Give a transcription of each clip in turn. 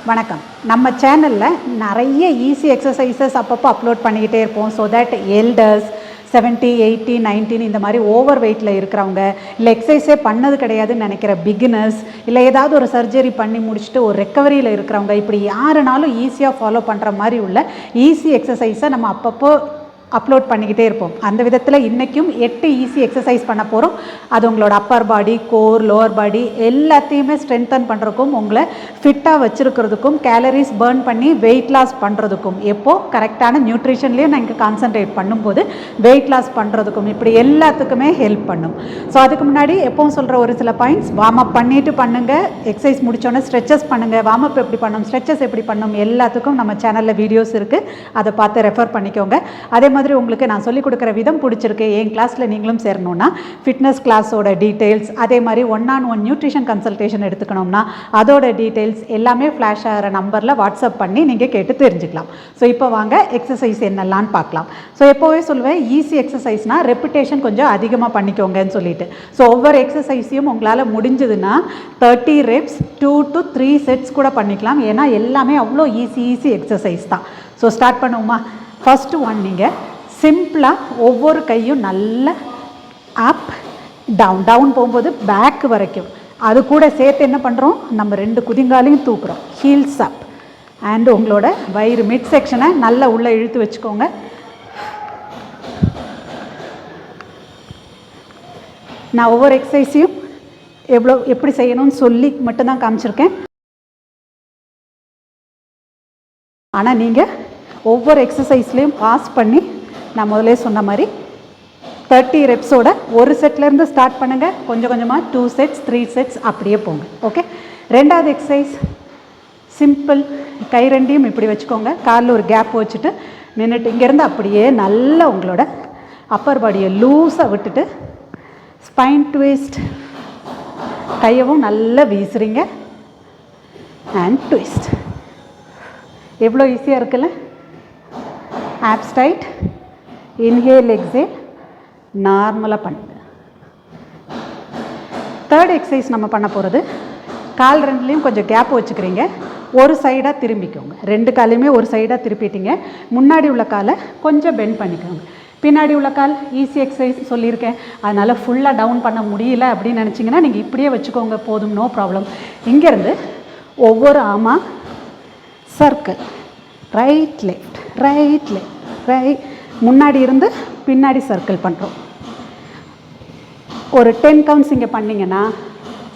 வணக்கம். நம்ம சேனலில் நிறைய ஈஸி எக்ஸசைசஸ் அப்பப்போ அப்லோட் பண்ணிக்கிட்டே இருப்போம். ஸோ தட் எல்டர்ஸ் 70, 80, 90 இந்த மாதிரி ஓவர் வெயிட்டில் இருக்கிறவங்க, இல்லை எக்ஸசைஸே பண்ணது கிடையாதுன்னு நினைக்கிற பிகினர்ஸ், இல்லை ஏதாவது ஒரு சர்ஜரி பண்ணி முடிச்சுட்டு ஒரு ரெக்கவரியில் இருக்கிறவங்க, இப்படி யாருனாலும் ஈஸியாக ஃபாலோ பண்ணுற மாதிரி உள்ள ஈஸி எக்ஸசைஸை நம்ம அப்பப்போ அப்லோட் பண்ணிக்கிட்டே இருப்போம். அந்த விதத்தில் இன்றைக்கும் 8 ஈஸி எக்ஸசைஸ் பண்ண போகிறோம். அது உங்களோட அப்பர் பாடி, கோர், லோவர் பாடி எல்லாத்தையுமே ஸ்ட்ரென்தன் பண்ணுறதுக்கும், உங்களை ஃபிட்டாக வச்சுருக்கிறதுக்கும், கேலரிஸ் பேர்ன் பண்ணி வெயிட் லாஸ் பண்ணுறதுக்கும், எப்போது கரெக்டான நியூட்ரிஷன்லேயும் நீங்கள் கான்சன்ட்ரேட் பண்ணும்போது வெயிட் லாஸ் பண்ணுறதுக்கும், இப்படி எல்லாத்துக்குமே ஹெல்ப் பண்ணும். ஸோ அதுக்கு முன்னாடி எப்போவும் சொல்கிற ஒரு சில பாயிண்ட்ஸ், வார்ம் அப் பண்ணிவிட்டு பண்ணுங்கள். எக்ஸசைஸ் முடித்தோன்னே ஸ்ட்ரெச்சஸ் பண்ணுங்கள். வார்ம் அப் எப்படி பண்ணணும், ஸ்ட்ரெச்சஸ் எப்படி பண்ணணும், எல்லாத்துக்கும் நம்ம சேனலில் வீடியோஸ் இருக்குது. அதை பார்த்து ரெஃபர் பண்ணிக்கோங்க. அதே மாதிரி உங்களுக்கு நான் சொல்லிக் கொடுக்குற விதம் பிடிச்சிருக்கு, என் கிளாஸில் நீங்களும் சேரணும்னா ஃபிட்னஸ் கிளாஸோட டீட்டெயில்ஸ், அதே மாதிரி 1-on-1 நியூட்ரிஷன் கன்சல்டேஷன் எடுத்துக்கணும்னா அதோட டீட்டெயில்ஸ் எல்லாமே ஃப்ளாஷ் ஆகிற நம்பரில் வாட்ஸ்அப் பண்ணி நீங்கள் கேட்டு தெரிஞ்சுக்கலாம். ஸோ இப்போ வாங்க எக்ஸசைஸ் என்னெல்லாம்னு பார்க்கலாம். ஸோ எப்போவே சொல்லுவேன், ஈஸி எக்ஸசைஸ்னால் ரெப்பிட்டேஷன் கொஞ்சம் அதிகமாக பண்ணிக்கோங்கன்னு சொல்லிட்டு. ஸோ ஒவ்வொரு எக்ஸசைஸையும் உங்களால் முடிஞ்சதுன்னா 30 reps 2 to 3 செட்ஸ் கூட பண்ணிக்கலாம். ஏன்னா எல்லாமே அவ்வளோ ஈஸி எக்ஸசைஸ் தான். ஸோ ஸ்டார்ட் பண்ணுவோமா? ஃபஸ்ட்டு ஒன், நீங்கள் சிம்பிளாக ஒவ்வொரு கையும் நல்ல அப் டவுன் போகும்போது பேக் வரைக்கும், அது கூட சேர்த்து என்ன பண்ணுறோம், நம்ம 2 குதிங்காலையும் தூக்குறோம். ஹீல்ஸ் அப் அண்ட் உங்களோட வயிறு மிட் செக்ஷனை நல்லா உள்ளே இழுத்து வச்சுக்கோங்க. நான் ஒவ்வொரு எக்ஸசைஸையும் எப்படி செய்யணும்னு சொல்லி மட்டும்தான் காமிச்சிருக்கேன். ஆனால் நீங்கள் ஒவ்வொரு எக்ஸசைஸ்லேயும் பாஸ் பண்ணி, நான் முதலே சொன்ன மாதிரி 30 ரெப்ஸோட ஒரு செட்லேருந்து ஸ்டார்ட் பண்ணுங்கள். கொஞ்சம் கொஞ்சமாக 2 sets 3 sets அப்படியே போங்க. ஓகே. ரெண்டாவது எக்ஸசைஸ் சிம்பிள். கை ரெண்டையும் இப்படி வச்சுக்கோங்க. காலில் ஒரு கேப் வச்சுட்டு நின்றுட்டு இங்கேருந்து அப்படியே நல்லா உங்களோட அப்பர் பாடியை லூஸாக விட்டுட்டு ஸ்பைன் ட்விஸ்ட், கையவும் நல்லா வீசுறீங்க அண்ட் ட்விஸ்ட். எவ்வளோ ஈஸியாக இருக்குல்ல? ஆப்ஸ் டைட், இன்ஹேல் எக்ஸேல், நார்மலாக பண்ணுங்க. தேர்ட் எக்ஸசைஸ் நம்ம பண்ண போகிறது, கால் ரெண்டுலேயும் கொஞ்சம் கேப் வச்சுக்கிறீங்க. ஒரு சைடாக திரும்பிக்கோங்க. 2 காலையுமே ஒரு சைடாக திருப்பிட்டீங்க. முன்னாடி உள்ள காலை கொஞ்சம் பெண்ட் பண்ணிக்கோங்க. பின்னாடி உள்ள கால் ஈஸி எக்ஸசைஸ் சொல்லியிருக்கேன், அதனால் ஃபுல்லாக டவுன் பண்ண முடியல அப்படின்னு நினச்சிங்கன்னா நீங்கள் இப்படியே வச்சுக்கோங்க, போதும், நோ ப்ராப்ளம். இங்கேருந்து ஒவ்வொரு ஆமா சர்க்கிள், ரைட் லெஃப்ட் ரைட், முன்னாடி இருந்து பின்னாடி சர்க்கிள் பண்ணுறோம். ஒரு 10 கவுண்ட்ஸ் இங்கே பண்ணிங்கன்னா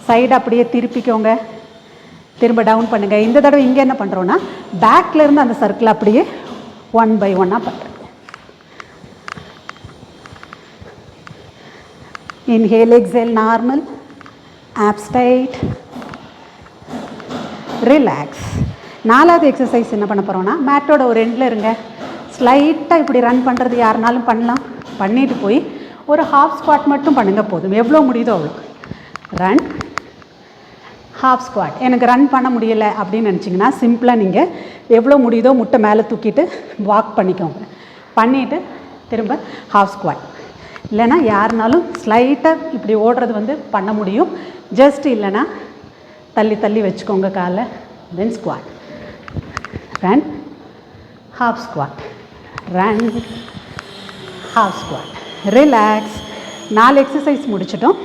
சைடு அப்படியே திருப்பிக்கோங்க, திரும்ப டவுன் பண்ணுங்கள். இந்த தடவை இங்கே என்ன பண்ணுறோன்னா, பேக்லேருந்து அந்த சர்க்கிள் அப்படியே 1 by 1 பண்ணுறோம். Inhale exhale, normal, abs tight, relax. நாலாவது எக்ஸசைஸ் என்ன பண்ண போகிறோன்னா, மேட்டோட ஒரு எண்டில் இருங்க. ஸ்லைட்டாக இப்படி ரன் பண்ணுறது யாருனாலும் பண்ணலாம். பண்ணிட்டு போய் ஒரு ஹாஃப் ஸ்குவாட் மட்டும் பண்ணுங்கள், போதும். எவ்வளோ முடியுதோ அவ்வளோ. Run, half squad. எனக்கு ரன் பண்ண முடியலை அப்படின்னு நினச்சிங்கன்னா சிம்பிளாக நீங்கள் எவ்வளோ முடியுதோ முட்டை மேலே தூக்கிட்டு வாக் பண்ணிக்கோங்க. பண்ணிவிட்டு திரும்ப ஹாஃப் ஸ்குவாட். இல்லைனா யாருனாலும் ஸ்லைட்டாக இப்படி ஓடுறது பண்ண முடியும். ஜஸ்ட் இல்லைனா தள்ளி வச்சுக்கோங்க காலை. Then squat, run, half squat, run, half squat, relax. 4 exercise முடிச்சிட்டோம்.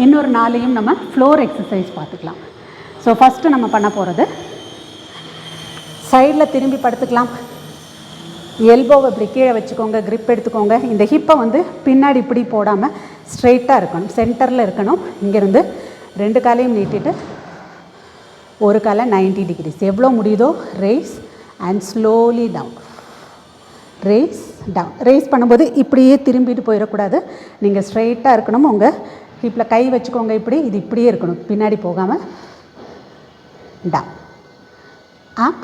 இன்னொரு 4ஐயும் நம்ம ஃப்ளோர் எக்ஸசைஸ் பார்த்துக்கலாம். ஸோ ஃபஸ்ட்டு நம்ம பண்ண போகிறது, சைடில் திரும்பி படுத்துக்கலாம். எல்போவை இப்படி கீழே வச்சுக்கோங்க, grip எடுத்துக்கோங்க. இந்த ஹிப்பை பின்னாடி இப்படி போடாமல் ஸ்ட்ரெயிட்டாக இருக்கணும், சென்டரில் இருக்கணும். இங்கேருந்து 2 காலையும் நீட்டிட்டு ஒரு காலை 90 degrees எவ்வளோ முடியுதோ raise and slowly down. Raise பண்ணும்போது இப்படியே திரும்பிட்டு போயிடக்கூடாது. நீங்கள் ஸ்ட்ரெயிட்டாக இருக்கணும். உங்கள் ஹிப்பில் கை வச்சுக்கோங்க. இது இப்படியே இருக்கணும், பின்னாடி போகாமல். Down, up,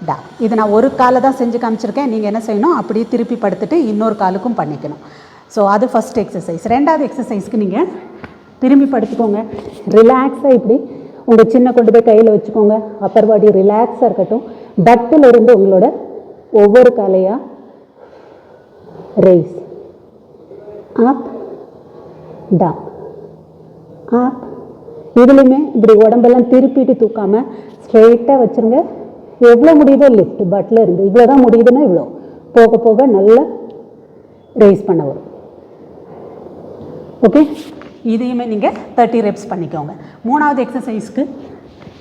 down. இது நான் ஒரு காலை தான் செஞ்சு காமிச்சிருக்கேன். நீங்கள் என்ன செய்யணும், அப்படியே திருப்பி படுத்துட்டு இன்னொரு காலுக்கும் பண்ணிக்கணும். ஸோ அது ஃபஸ்ட் எக்ஸசைஸ். ரெண்டாவது எக்ஸசைஸ்க்கு நீங்கள் திரும்பி படுத்துக்கோங்க. ரிலாக்ஸாக இப்படி உங்கள் சின்ன கொண்டு போய் கையில் வச்சுக்கோங்க. அப்பர் பாடி ரிலாக்ஸாக இருக்கட்டும். பட்டில் இருந்து உங்களோட ஒவ்வொரு காலையாக ரேஸ், அப், டவுன், அப், இதுலையுமே இப்படி உடம்பெல்லாம் திருப்பிட்டு தூக்காமல் ஸ்ட்ரெயிட்டாக வச்சுருங்க. எவ்வளோ முடியுதோ லிஃப்ட் பட்டில் இருந்து இவ்வளோ தான் முடியுதுன்னா இவ்வளோ, போக போக நல்லா ரைஸ் பண்ண வரும். ஓகே, இதையுமே நீங்கள் 30 reps பண்ணிக்கோங்க. மூணாவது எக்ஸசைஸ்க்கு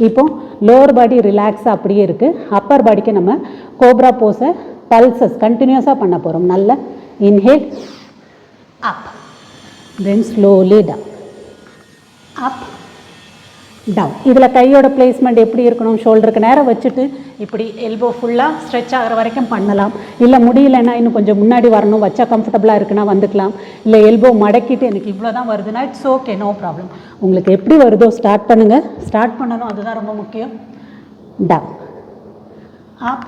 இப்போ லோவர் பாடி ரிலாக்ஸாக அப்படியே இருக்குது. அப்பர் பாடிக்கு நம்ம கோப்ரா போஸை பல்சஸ் கண்டினியூஸாக பண்ண போகிறோம். நல்ல inhale up, then slowly down, up down. இதில் கையோட பிளேஸ்மெண்ட் எப்படி இருக்கணும், ஷோல்டருக்கு நேரம் வச்சுட்டு இப்படி எல்போ ஃபுல்லாக ஸ்ட்ரெச் ஆகிற வரைக்கும் பண்ணலாம். இல்லை முடியலைன்னா இன்னும் கொஞ்சம் முன்னாடி வரணும், வச்சா கம்ஃபர்டபுளாக இருக்குன்னா வந்துக்கலாம். இல்லை எல்போ மடக்கிட்டு எனக்கு இவ்வளோ தான் வருதுன்னா இட்ஸ் ஓகே, நோ ப்ராப்ளம். உங்களுக்கு எப்படி வருதோ ஸ்டார்ட் பண்ணுங்கள். ஸ்டார்ட் பண்ணணும், அதுதான் ரொம்ப முக்கியம். Down, up,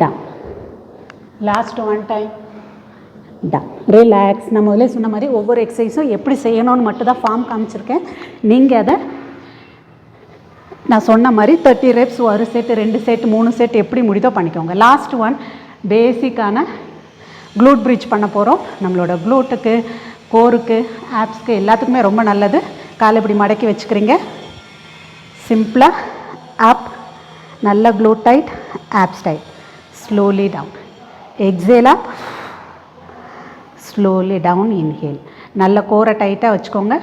down. Last one time, down. Relax. நான் முதல்ல சொன்ன மாதிரி ஒவ்வொரு எக்ஸசைஸும் எப்படி செய்யணும்னு மட்டும் தான் ஃபார்ம் காமிச்சிருக்கேன். நீங்கள் அதை நான் சொன்ன மாதிரி 30 reps, ஒரு செட்டு, 2 செட், 3 செட் எப்படி முடிதோ பண்ணிக்கோங்க. லாஸ்ட் ஒன் பேசிக்கான க்ளூட் பிரிட்ஜ் பண்ண போகிறோம். நம்மளோட க்ளூட்டுக்கு, கோருக்கு, ஆப்ஸ்க்கு எல்லாத்துக்குமே ரொம்ப நல்லது. காலை இப்படி மடக்கி வச்சுக்கிறீங்க. சிம்பிளாக அப், நல்ல glute tight, abs tight, slowly down. Exhale up, slowly down, inhale. நல்ல கோரை டைட்டாக வச்சுக்கோங்க.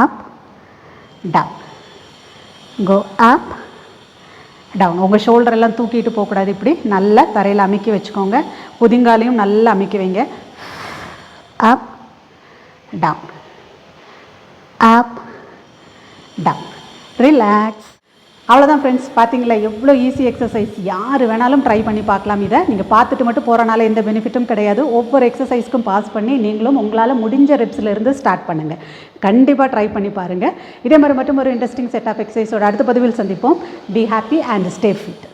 Up, down, go up, down. உங்கள் ஷோல்டரெல்லாம் தூக்கிட்டு போகக்கூடாது. இப்படி நல்லா தரையில் அமுக்கி வச்சுக்கோங்க. புதிங்காலையும் நல்லா அமுக்கி வைங்க. அப், டவுன், அப், டவுன். ரிலாக்ஸ். அவ்வளோதான் ஃப்ரெண்ட்ஸ். பார்த்தீங்களா எவ்வளோ ஈஸி எக்ஸசைஸ். யார் வேணாலும் ட்ரை பண்ணி பார்க்கலாம். இதை நீங்கள் பார்த்துட்டு மட்டும் போகிறனால எந்த பெனிஃபிட்டும் கிடையாது. ஒவ்வொரு எக்ஸசைஸ்க்கும் பாஸ் பண்ணி நீங்களும் உங்களால் முடிஞ்ச ரெப்ஸ்லேருந்து ஸ்டார்ட் பண்ணுங்கள். கண்டிப்பாக ட்ரை பண்ணி பாருங்கள். இதே மாதிரி மட்டும் ஒரு இன்ட்ரெஸ்டிங் செட் ஆஃப் எக்ஸசைஸோட அடுத்த பதிவில் சந்திப்போம். Be happy and stay fit.